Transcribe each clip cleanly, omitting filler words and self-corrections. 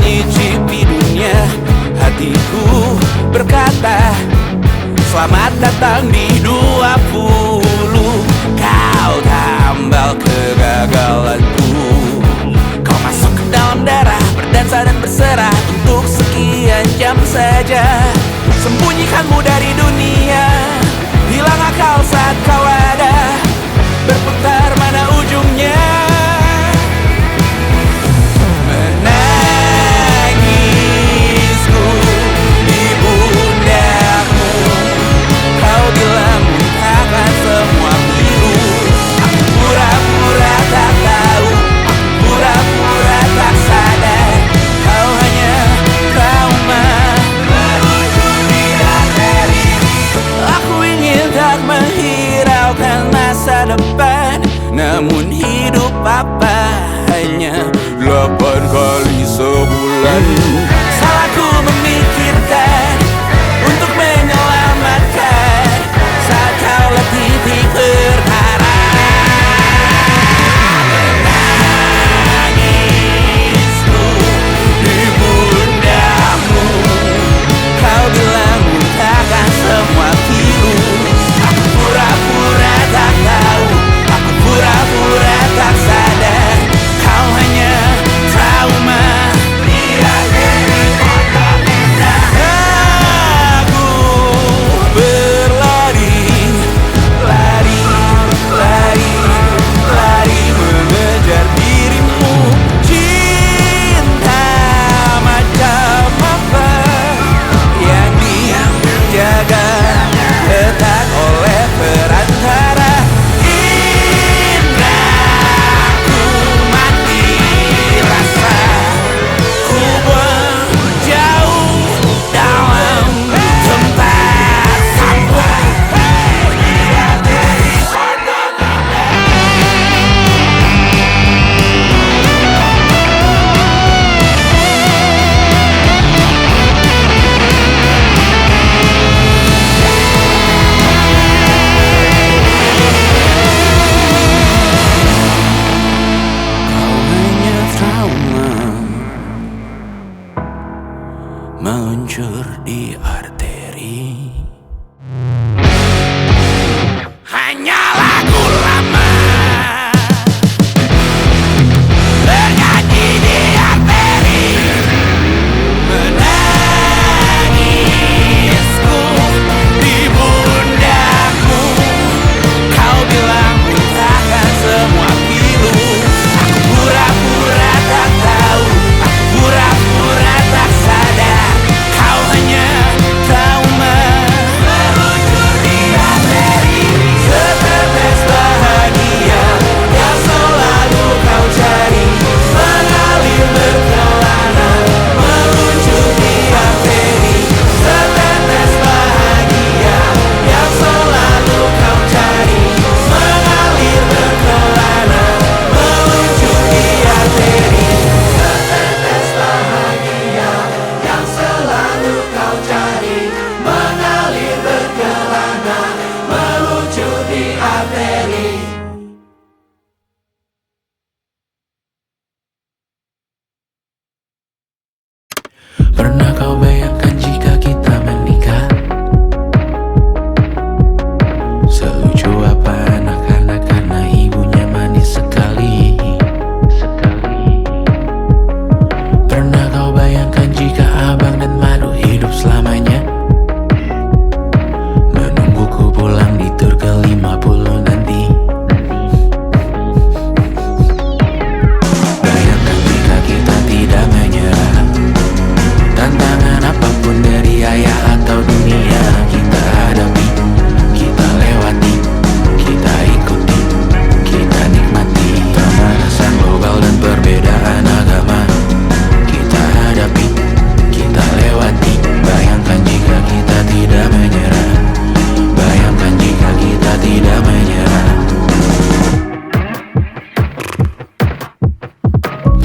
menyicipi dunia. Hatiku berkata, selamat datang di 20. Kau tambal kegagalanku. Kau masuk ke dalam darah, berdansa dan berserah untuk sekian jam saja. Sembunyikanmu dari dunia, hilang akal saat kau ada, berputar mana ujungnya. Menangisku di pundakmu, kau bilang muntahkan semua pilu. Aku pura-pura tak tahu, aku pura-pura tak sadar. Kau hanya trauma merujuk di arteri. Aku ingin tak menghiraukan masa depan, namun hidup apa hanya 8 kali sebulan. Salahku memikirkan untuk menyelamatkan saat kau letih di perkara. Menangisku di pundakmu, kau bilang muntahkan semua pilu. Aku pura-pura tak tahu, aku pura-pura tak sadar. Kau hanya trauma. Aku berlari, lari, lari, lari mengejar dirimu. Cinta macam apa yang dijaga ketat oleh perantara? Indahku mati rasa, ku buang jauh dalam tempat sampah. Kau hanya trauma meluncur di arteri. Hanya lagu lama bernyanyi di arteri. Menangisku di pundakmu, kau bilang muntahkan semua pilu. Aku pura-pura tak tahu, aku pura-pura tak sadar. Kau hanya trauma meluncur di arteri. Setetes bahagia yang selalu kau cari, mengalir berkelana meluncur di arteri. Setetes bahagia yang selalu kau cari, mengalir berkelana meluncur di arteri. Setetes bahagia yang selalu kau cari, mengalir berkelana meluncur di arteri. Pernah kau bayangkan jika kita menikah? Selucu apa anak-anak karena ibunya manis sekali. Pernah kau bayangkan jika abang dan madu hidup selamanya? Menungguku pulang di tur ke-50 nanti. Bayangkan jika kita tidak menyerah, tantangan apapun dari ayah atau dunia kita hadapi, kita lewati, kita ikuti, kita nikmati. Pemanasan global dan perbedaan agama kita hadapi, kita lewati. Bayangkan jika kita tidak menyerah, bayangkan jika kita tidak menyerah.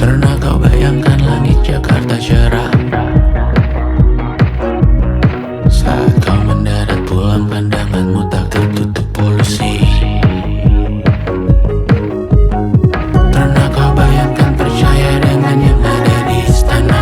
Pernah kau bayangkan langit Jakarta cerah saat kau mendarat pulang, pandanganmu tak tertutup polusi. Pernah kau bayangkan percaya dengan yang ada di istana?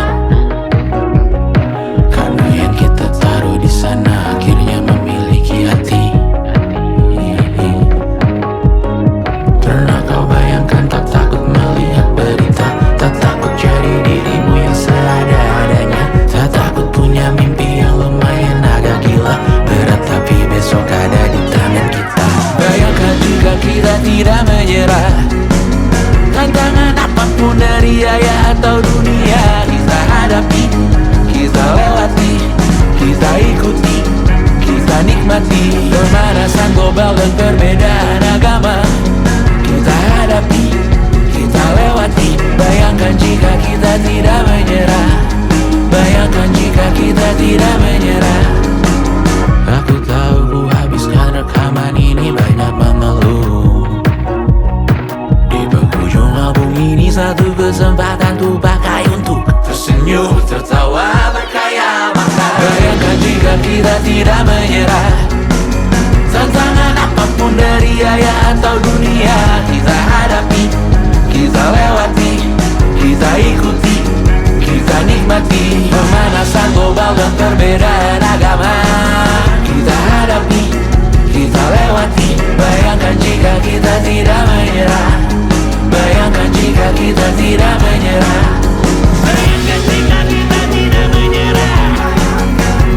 senyum, tertawa, berkaya, makan. Bayangkan jika kita tidak menyerah. Tantangan apapun dari ayah atau dunia, kita hadapi, kita lewati, kita ikuti, kita nikmati. Pemanasan global dan perbedaan agama, kita hadapi, kita lewati. Bayangkan jika kita tidak menyerah. Bayangkan jika kita tidak menyerah. Bayangkan jika kita tidak menyerah.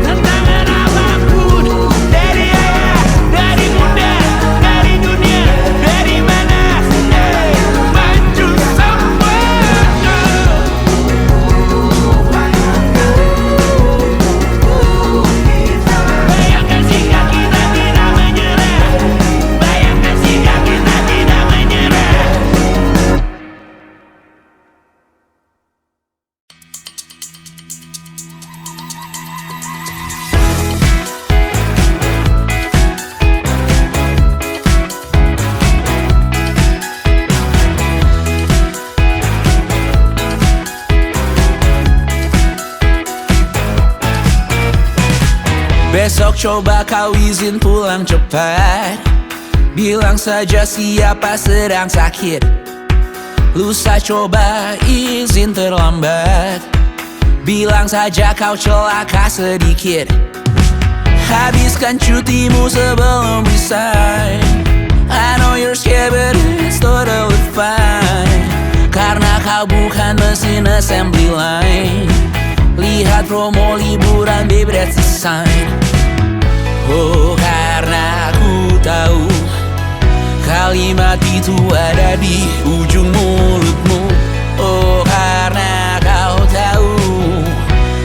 Tantangan apapun dari ayah, dari bunda, dari dunia, dari mana, maju semua. Bayangkan jika kita tidak menyerah. Bayangkan jika kita tidak menyerah. Besok coba kau izin pulang cepat. Bilang saja siapa sedang sakit. Lusa coba izin terlambat. Bilang saja kau celaka sedikit. Habiskan cutimu sebelum resign. I know you're scared but it's totally fine. Karena kau bukan mesin assembly line. Lihat promo liburan, baby, that's a sign. Oh, karena ku tahu kalimat itu ada di ujung mulutmu. Oh, karena kau tahu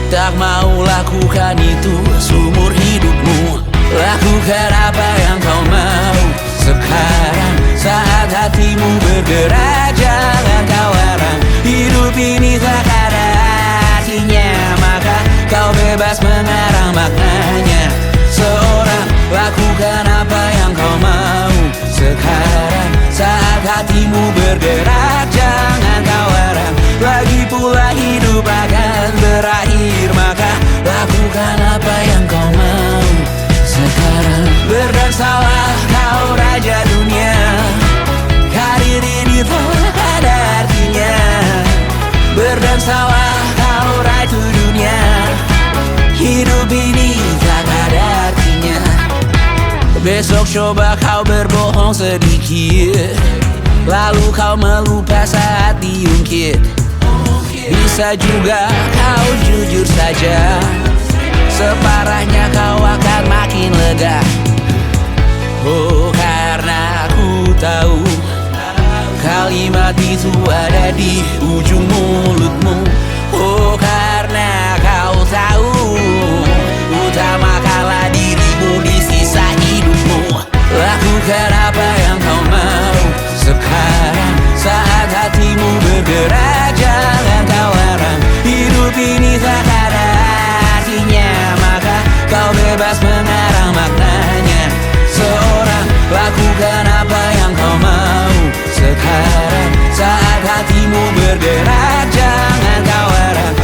tak mau lakukan itu seumur hidupmu. Lakukan apa yang kau mau sekarang, saat hatimu bergerak. Jangan kau larang, hidup ini tak ada artinya, maka kau bebas mengarang maknanya. Seorang, lakukan apa yang kau mau sekarang, saat hatimu bergerak. Jangan kau larang, lagi pula hidup akan berakhir, maka lakukan apa yang kau mau sekarang. Berdansalah kau raja dunia, karir ini tak ada artinya. Berdansalah kau ratu dunia, hidup ini tak ada artinya. Besok coba kau berbohong sedikit, lalu kau melupa saat diungkit. Bisa juga kau jujur saja, separahnya kau akan makin lega. Oh, karena ku tahu kalimat itu ada di ujung mulutmu. Oh, karena kau tahu utamakanlah dirimu di sisa hidupmu. Lakukan apa yang kau mau sekarang, saat hatimu bergerak. Jangan kau larang, hidup ini tak ada artinya, maka kau bebas mengarang maknanya. Seorang, lakukan apa yang kau mau sekarang, saat hatimu bergerak. Jangan kau larang,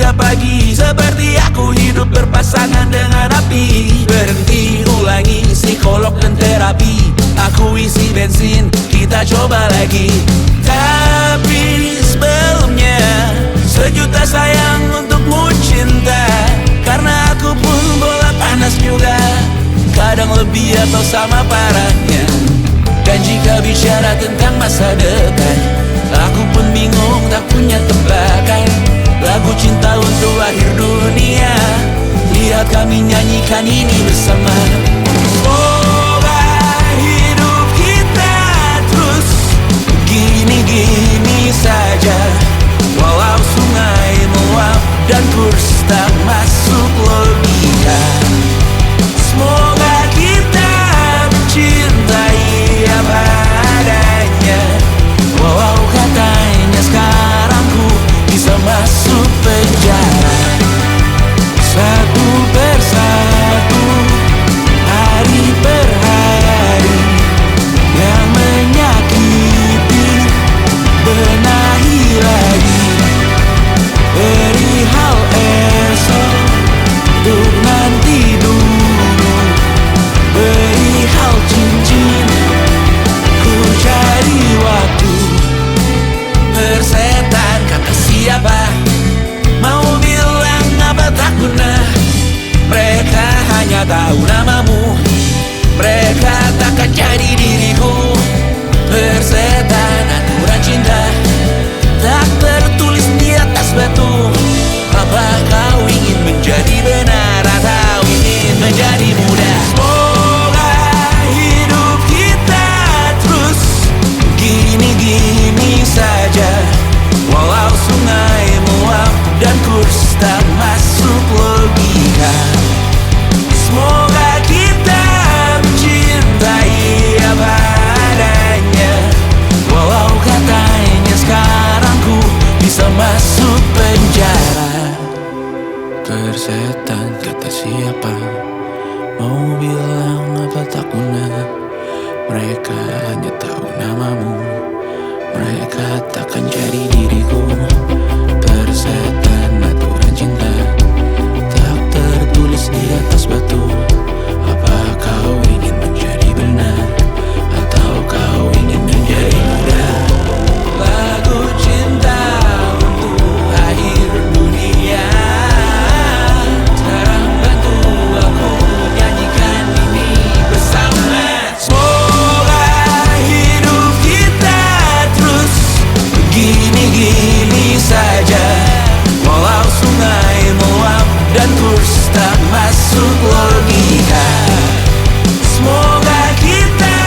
hingga pagi. Seperti aku hidup berpasangan dengan api. Berhenti, ulangi psikolog dan terapi. Aku isi bensin, kita coba lagi. Tapi sebelumnya, sejuta sayang untukmu cinta. Karena aku pun bola panas juga, kadang lebih atau sama parahnya. Dan jika bicara tentang masa depan, aku pun bingung tak punya tebakan. Lagu cinta untuk akhir dunia, lihat kami nyanyikan ini bersama. Semoga hidup kita terus gini-gini saja. Walau sungai meluap dan kurs tak masuk logika. Semoga kita mencintai apa adanya. Walau katanya sekarang ku bisa masuk penjara. Satu persatu, hari per hari, yang menyakiti benahi lagi. Perihal esok, untuk nanti dulu. Perihal cincin, ku cari waktu. Persetan kata siapa, mau bilang apa tak guna. Mereka hanya tahu namamu, mereka takkan jadi diriku. Persetan aturan cinta, tak tertulis di atas batu. Apa kau ingin menjadi benar atau ingin menjadi muda? Semoga hidup kita terus gini-gini saja. Walau sungai meluap dan kurs tak masuk logika. Semoga kita mencintai apa adanya. Walau katanya sekarang ku bisa masuk penjara. Persetan kata siapa, mau bilang apa tak guna. Mereka hanya tahu namamu, mereka takkan jadi diriku. Persetan aturan cinta, tak tertulis di atas batu. Apa kau ingin menjadi benar atau kau ingin menjadi muda? Lagu cinta untuk akhir dunia, sekarang bantu aku nyanyikan ini bersama. Semoga hidup kita terus gini-gini saja. Walau sungai meluap dan kurs tak masuk logika. Semoga kita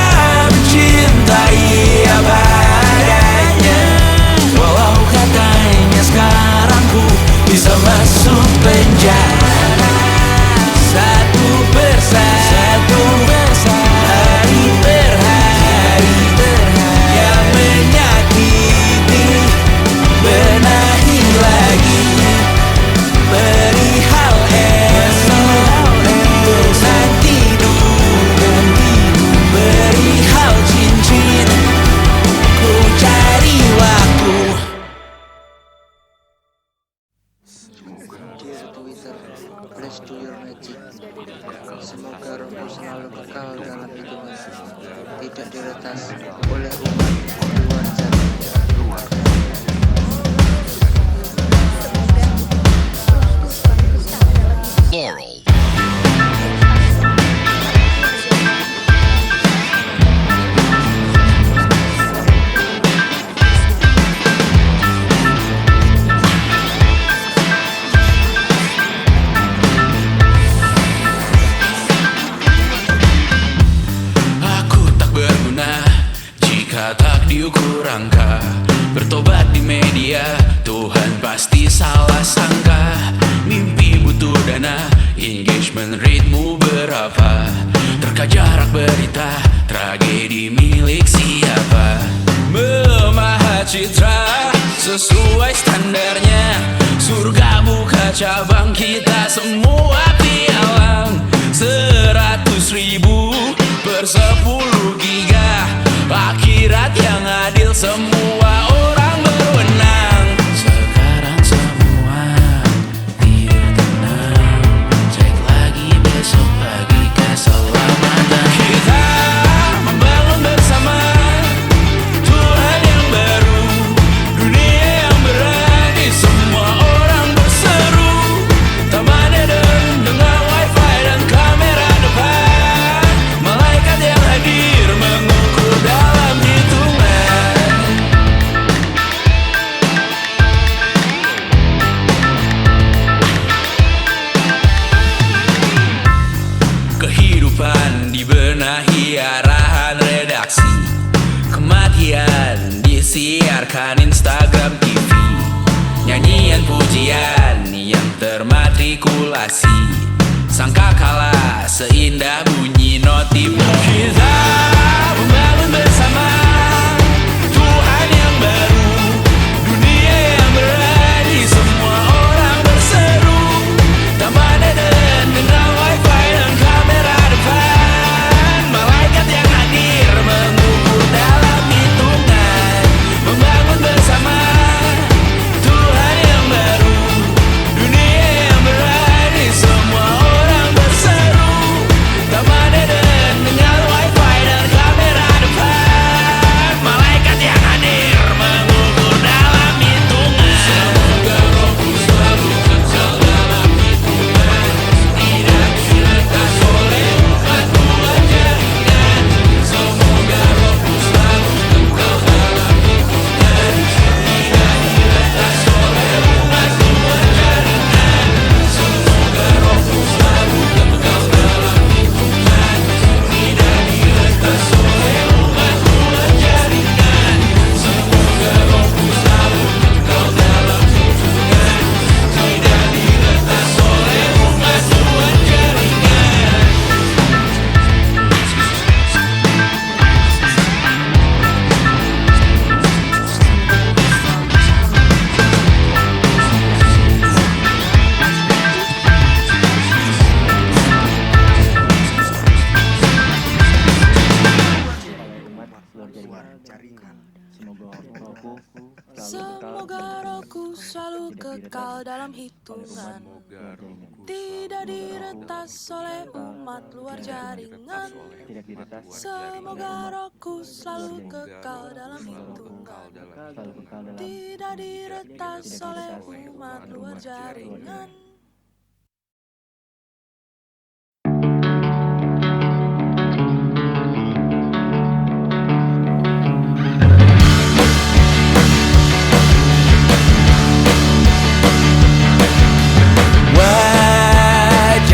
mencintai apa adanya. Walau katanya sekarang ku bisa masuk penjara. Satu persatu, hari per hari, yang menyakiti benahi lagi. Perihal esok, nanti dulu. Perihal cincin, ku cari waktu. Dear Twitter, please do your magic. Semoga rohku selalu kekal dalam hitungan, tidak diretas oleh umat luar sana. Laurel. Aku tak berguna jika tak diukur angka. Bertobat di media, Tuhan pasti salah sangka. Mimpi butuh dana, engagement rate-mu berapa? Terka jarak berita, tragedi milik siapa? Memahat citra sesuai standarnya. Surga buka cabang, kita semua pialang. 100.000 per 10 giga. Akhirat yang adil, semua orang berwenang. Sekarang semua kalian yang termatrikulasi, sangka kalah seindah bunyi notif. Kita membangun bersama Tuhan yang baru, dunia yang berani, semua orang berseru. Taman Eden dengan wifi dan kamera depan, malaikat yang hadir mengukur dalam hitungan. Membangun bersama Tuhan yang baru, dunia yang berani, semua orang berseru. Taman Eden dengan wifi dan kamera depan, malaikat yang hadir mengukur dalam hitungan. Semoga rohku selalu kekal dalam hitungan, tidak diretas oleh umatku jaringan. Semoga rohku selalu kekal dalam hitungan, tidak diretas oleh umatku jaringan. Semoga rohku selalu kekal dalam hitungan, tidak diretas oleh umatku jaringan. Semoga rohku selalu kekal dalam hitungan, tidak diretas oleh umatku jaringan. Semoga rohku selalu kekal dalam hitungan, tidak diretas oleh umat luar jaringan. Semoga rohku selalu kekal dalam hitungan, tidak diretas oleh umat luar jaringan.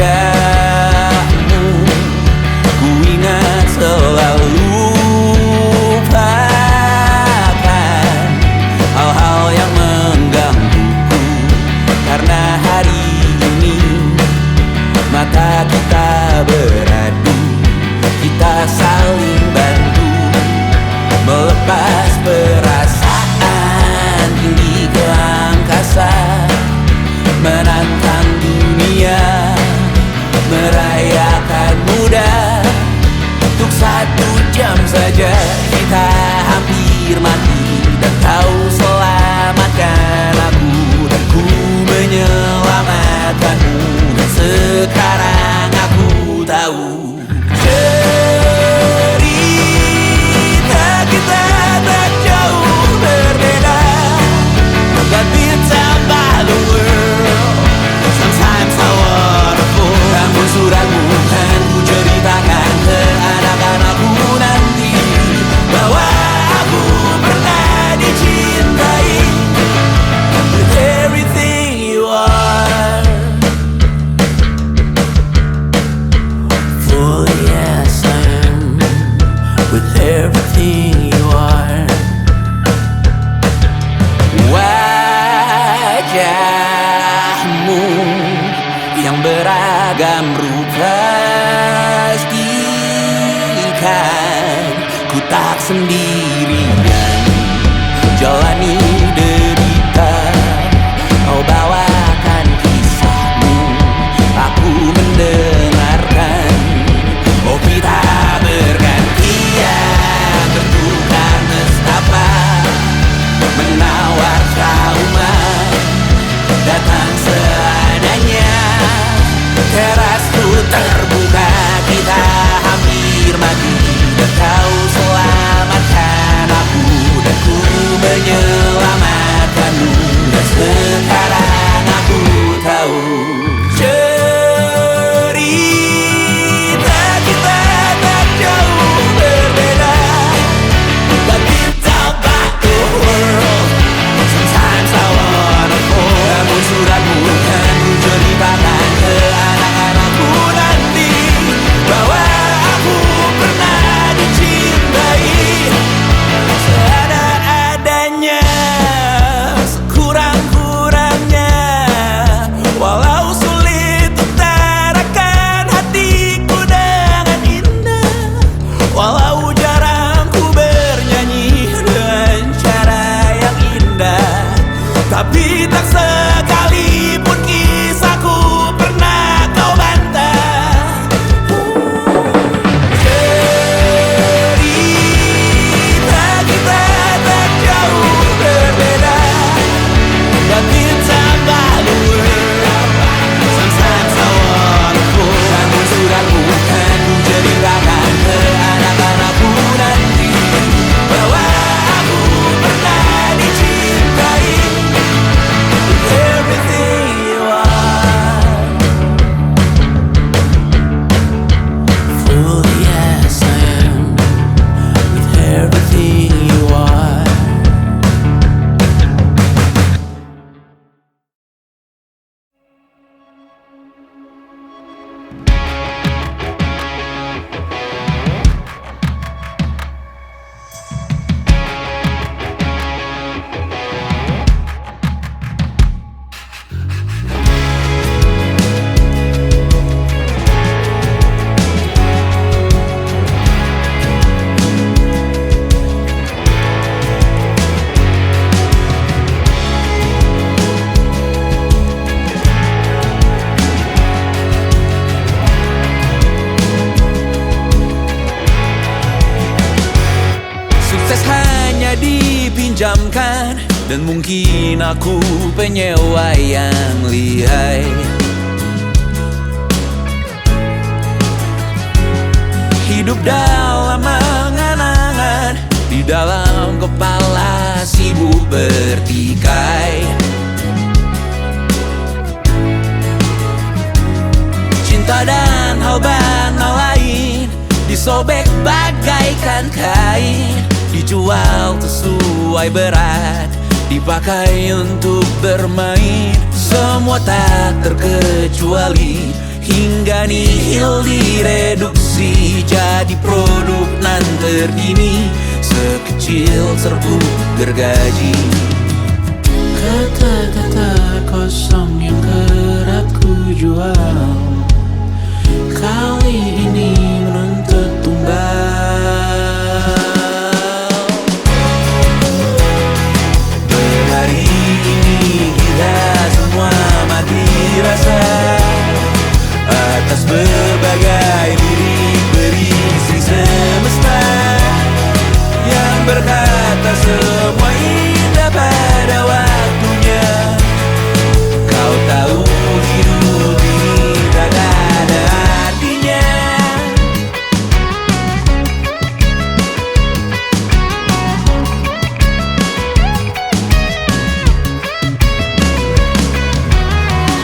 Wajahmu ku ingat selalu, lupakan hal-hal yang menggangguku. Karena hari ini mata kita beradu, kita saling bantu melepas perasaan tinggi ke angkasa, menantang dunia, merayakan muda. Untuk 1 jam saja kita hampir mati, dan kau selamatkan aku, dan ku menyelamatkanmu. Dan sekarang aku tahu cerita kita tak jauh berbeda, but it's about the world. Sometimes I wonderful. Namun suratmu kan ku ceritakan ke anak-anakku nanti, bahwa aku pernah dicintai with everything you are. For yes I am, with everything you are. Wajahmu yang beragam rupa, pastikan ku tak sendirian jalani derita. Kau bawakan kisahmu, aku mendengarkan. Oh kita bergantian, bertukar nestapa, menawar trauma, datang seadanya. Terasku terbuka, kita hampir mati, dan kau selamatkan aku, dan ku menyelam. perjuangkan, dan mungkin aku penyewa yang lihai. Hidup dalam angan-angan, di dalam kepala sibuk bertikai. Cinta dan hal banal lain disobek bagaikan kain, dijual sesuai berat, dipakai untuk bermain. Semua tak terkecuali, hingga nihil direduksi jadi produk nan terdini, sekecil serbuk gergaji. Kata-kata kosong yang kerap ku jual, kali ini menuntut tumbal. Hari ini kita semua mati rasa atas berbagai lirik berisi semesta yang berkata semua indah pada waktunya. Kau tahu hidup ini tak ada artinya.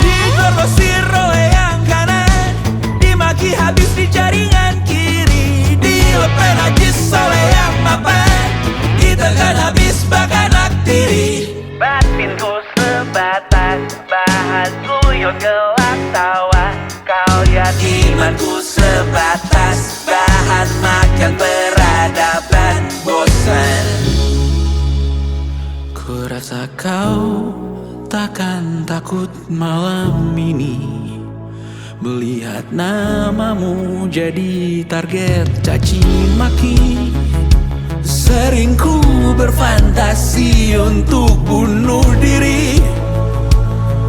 Digrosir oleh yang kanan, dimaki habis di jaringan kiri, dilepeh najis oleh yang mapan, ditekan habis bahkan aktiri. Batinku sebatas bahan guyon gelak tawa, kau lihat Imanku sebatas bahan makan peradaban bosan. Ku rasa kau takkan takut malam ini melihat namamu jadi target caci maki. Sering ku berfantasi untuk bunuh diri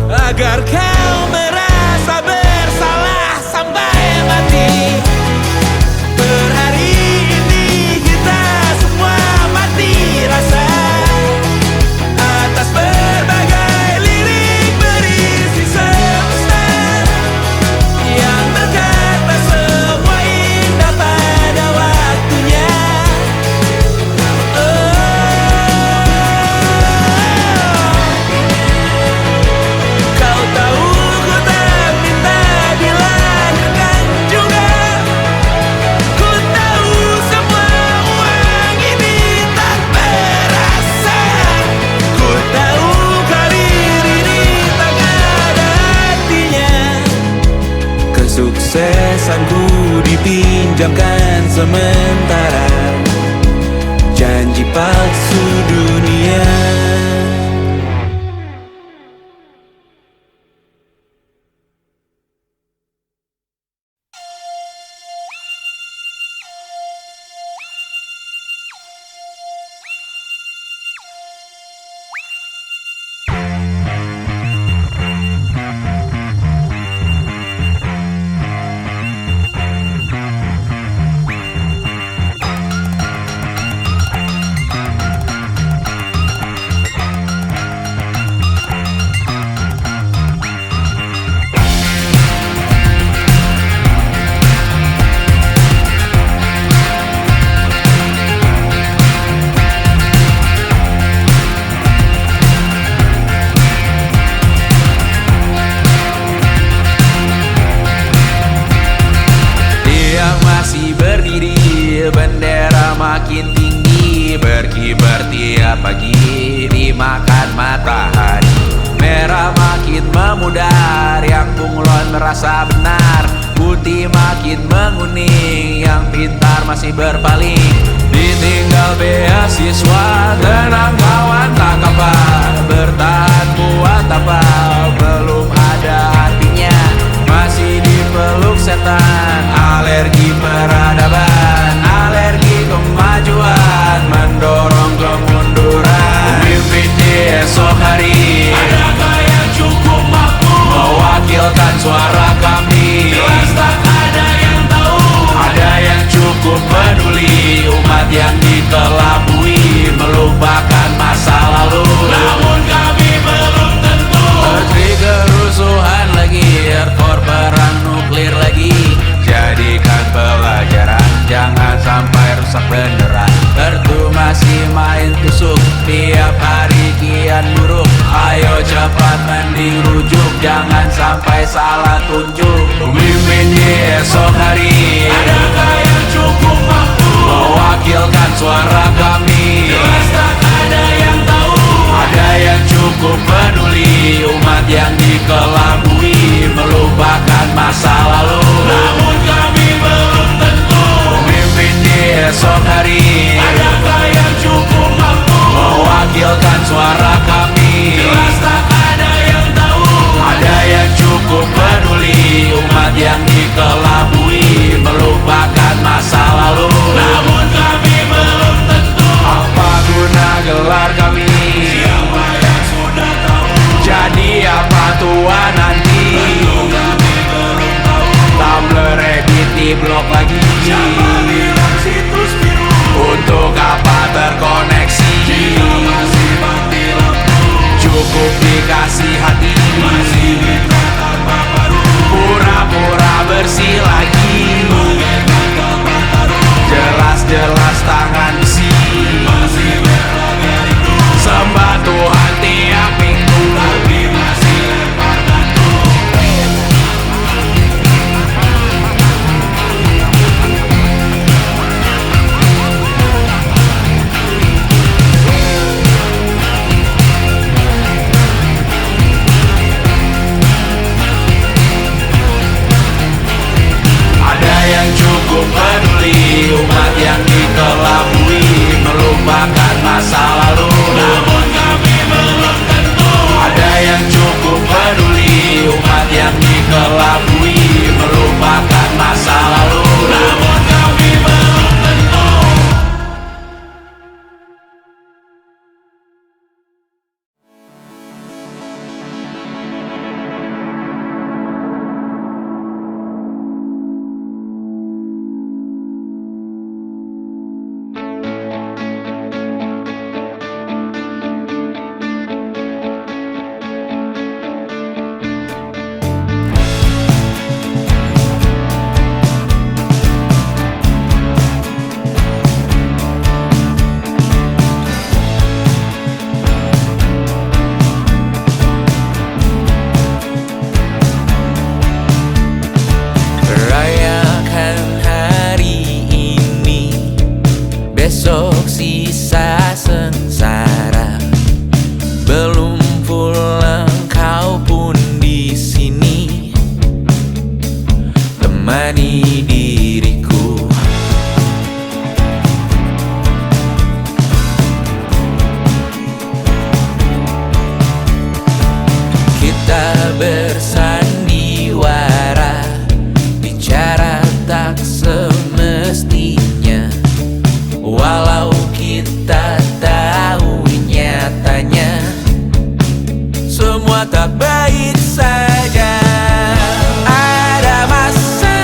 agar kau merasa bersalah sampai mati. Per hari ini kita semua mati rasa atas berbagai lirik berisi semesta yang berkata semua indah pada waktunya. Kau tahu ku tak minta dilahirkan juga. Ku tahu semua uang ini tak berasa. Ku tahu karir ini tak ada artinya. Kesuksesanku dipinjamkan sementara, janji palsu dunia. Bendera makin tinggi, berkibar tiap pagi, dimakan matahari. Merah makin memudar, yang bunglon merasa benar. Putih makin menguning, yang pintar masih berpaling. Ditinggal beasiswa, tenang kawan tak kabar. Bertahan buat apa, belum ada artinya. Masih dipeluk setan, alergi peradaban, alergi kemajuan, mendorong kemunduran. Pemimpin di esok hari, adakah yang cukup mampu mewakilkan suara kami? Jelas tak ada yang tahu. Ada yang cukup peduli, umat yang dikelabui, melupakan masalah sampai salah tunjuk. Pemimpin di esok hari, adakah yang cukup mampu mewakilkan suara kami? Jelas tak ada yang tahu. Ada yang cukup peduli umat yang dikelabui, melupakan masa lalu. Namun kami belum tentu pemimpin di esok hari, adakah yang cukup mampu mewakilkan suara kami? Jelas tak ada yang tahu. Ada yang cukup peduli umat yang dikelabui, melupakan masa lalu. Namun kami belum tentu. Apa guna gelar kami? Siapa yang sudah tahu? Jadi apa tua nanti? Tentu kami belum tahu. Tumblr, edit di blog lagi. Siapa bilang situs biru? Untuk apa terkoneksi? Jika masih mati lampu, cukup dikasih hati. Masih minta tanpa baru, pura-pura bersih lagi. Jelas-jelas tangan besi, masih berlaga rindu. Sembah Tuhan tiap minggu, tapi masih lempar batu. Ada yang cukup peduli umat yang dikelabui, melupakan masa lalu. Namun kami belum tentu. Ada yang cukup peduli umat yang dikelabui, melupakan masa lalu. Namun kami belum tentu. Rayakan hari ini, besok sisa sengsara. Belum pulang kau pun di sini, temani diriku. Kita bersandiwara, bicara tak semestinya. Walau kita tahu nyatanya semua tak baik saja. Ada masa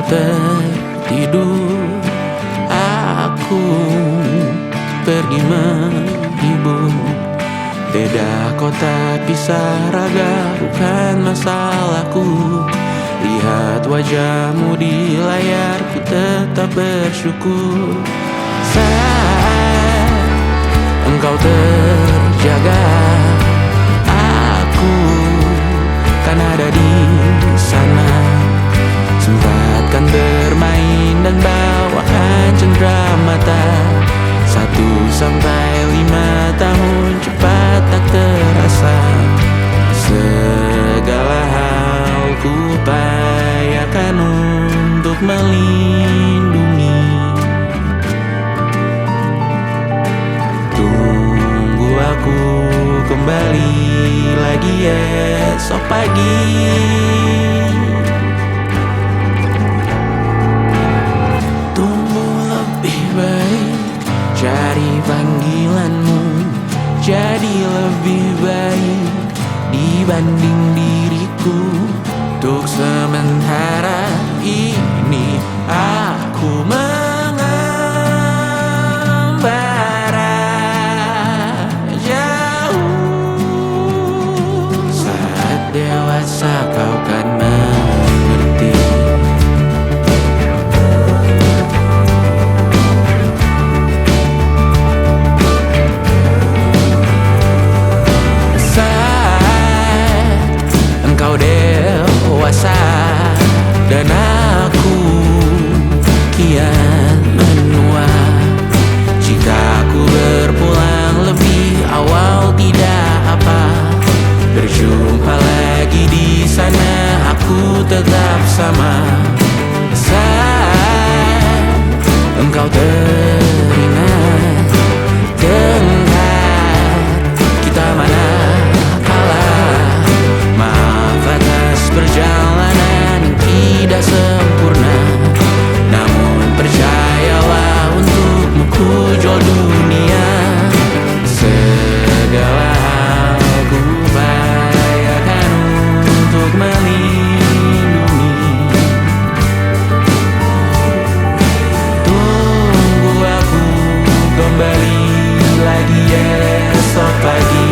tertidur, aku pergi menghibur. Beda kota pisah raga bukan masalahku. Lihat wajahmu di layar, ku tetap bersyukur. Saat engkau terjaga, aku kan ada di sana. Sempatkan bermain dan bawakan cenderamata. 1-5 tahun cepat tak terasa. Segala hal ku upayakan untuk melindungi. Tunggu aku kembali lagi esok pagi. Tumbuh lebih baik, cari panggilanmu, jadi lebih baik dibanding diriku. Untuk sementara ini aku mengembara jauh. Saat dewasa kau kan mengerti. Engkau dewasa dan aku kian menua. Jika aku berpulang lebih awal tidak apa. Berjumpa lagi di sana, aku tetap sama. Saat engkau teringat tengkar kita mana perjalanan tidak sempurna, namun percayalah untukmu ku jual dunia. Segala hal ku upayakan untuk melindungi. Tunggu aku kembali lagi esok pagi.